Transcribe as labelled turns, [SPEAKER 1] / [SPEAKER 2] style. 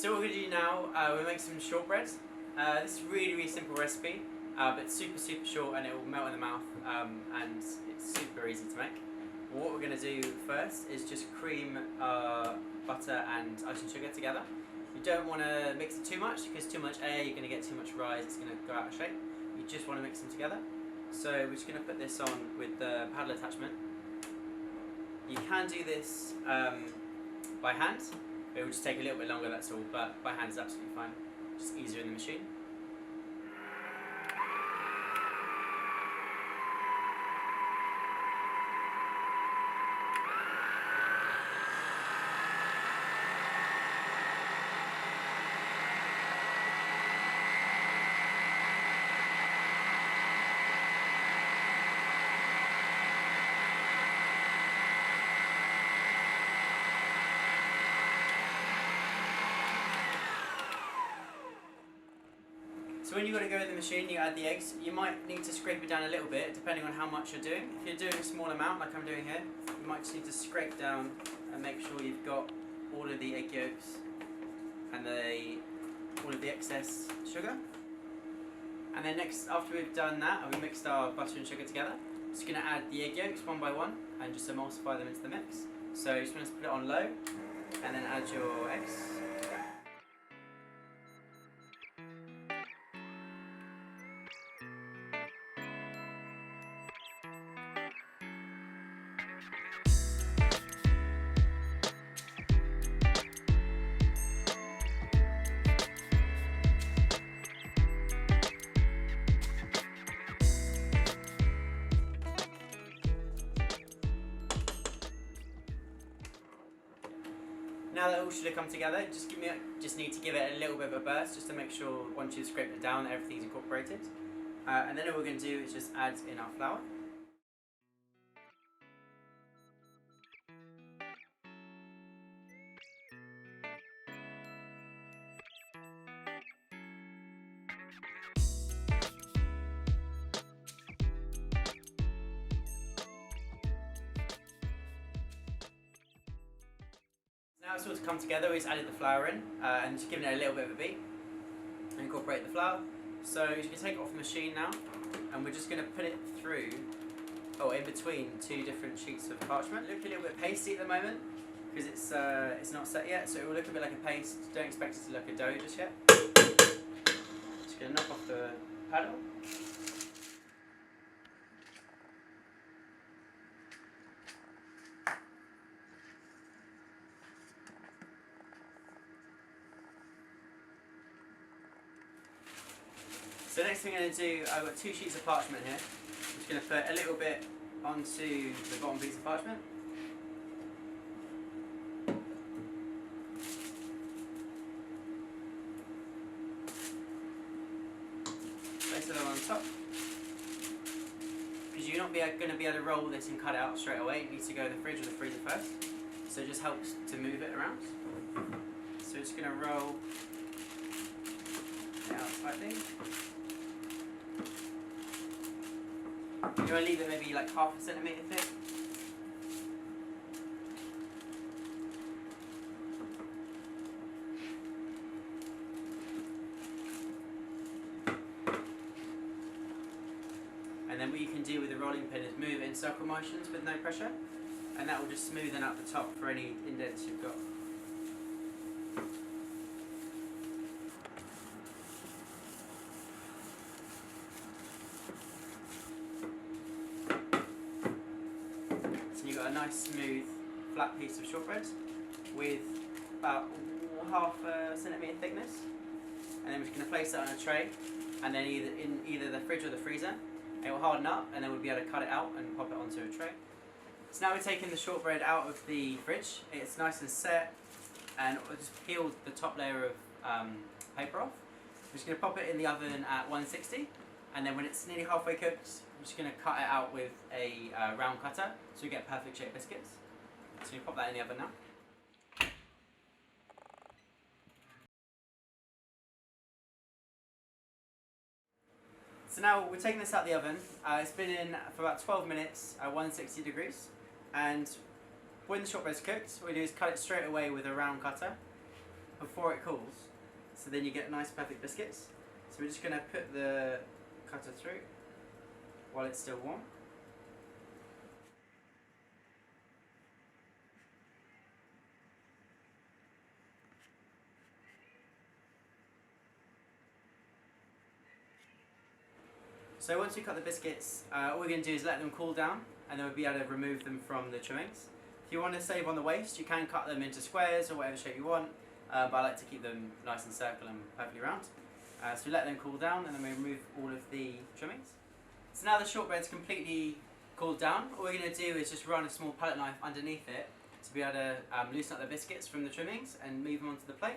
[SPEAKER 1] So what we're going to do now, we'll make some shortbread. This is a really simple recipe, but it's super short and it will melt in the mouth, and it's super easy to make. What we're going to do first is just cream butter and icing sugar together. You don't want to mix it too much, because too much air, you're going to get too much rise, it's going to go out of shape. You just want to mix them together. So we're just going to put this on with the paddle attachment. You can do this by hand. It will just take a little bit longer, that's all, but by hand is absolutely fine. Just easier in the machine. So when you've got to go in the machine, you add the eggs. You might need to scrape it down a little bit, depending on how much you're doing. If you're doing a small amount, like I'm doing here, you might just need to scrape down and make sure you've got all of the egg yolks and all of the excess sugar. And then next, after we've done that, and we mixed our butter and sugar together, just going to add the egg yolks one by one and just emulsify them into the mix. So you just want to put it on low and then add your eggs. Now that all should have come together, just need to give it a little bit of a burst, just to make sure once you've scraped it down that everything's incorporated. And then all we're going to do is just add in our flour. Now it's all to come together, we just added the flour in and just given it a little bit of a beat and incorporate the flour. So you can take it off the machine now, and we're just going to put it through, in between two different sheets of parchment. It looks a little bit pasty at the moment because it's not set yet, so it will look a bit like a paste. Don't expect it to look a dough just yet. Just going to knock off the paddle. So next thing I'm going to do, I've got two sheets of parchment here. I'm just going to put a little bit onto the bottom piece of parchment. Place it on top. Because you're not going to be able to roll this and cut it out straight away. It needs to go in the fridge or the freezer first. So it just helps to move it around. So it's going to roll it out slightly. You want to leave it maybe like half a centimetre thick. And then what you can do with the rolling pin is move it in circle motions with no pressure, and that will just smoothen out the top for any indents you've got. You've got a nice smooth flat piece of shortbread with about half a centimetre thickness, and then we're just going to place that on a tray, and then either the fridge or the freezer. It will harden up, and then we'll be able to cut it out and pop it onto a tray. So now we're taking the shortbread out of the fridge. It's nice and set, and we'll just peel the top layer of paper off. We're just going to pop it in the oven at 160, and then when it's nearly halfway cooked, I'm just going to cut it out with a round cutter so we get perfect shaped biscuits. So you pop that in the oven now. So now we're taking this out of the oven. It's been in for about 12 minutes at 160 degrees, and when the shortbread's cooked, what we do is cut it straight away with a round cutter. before it cools, so then you get nice perfect biscuits. So we're just going to put the cutter through while it's still warm. So once we cut the biscuits, all we're going to do is let them cool down, and then we'll be able to remove them from the trimmings. If you want to save on the waste, you can cut them into squares or whatever shape you want, but I like to keep them nice and circular and perfectly round. So we let them cool down, and then we remove all of the trimmings. So now the shortbread's completely cooled down, all we're going to do is just run a small palette knife underneath it to be able to loosen up the biscuits from the trimmings and move them onto the plate.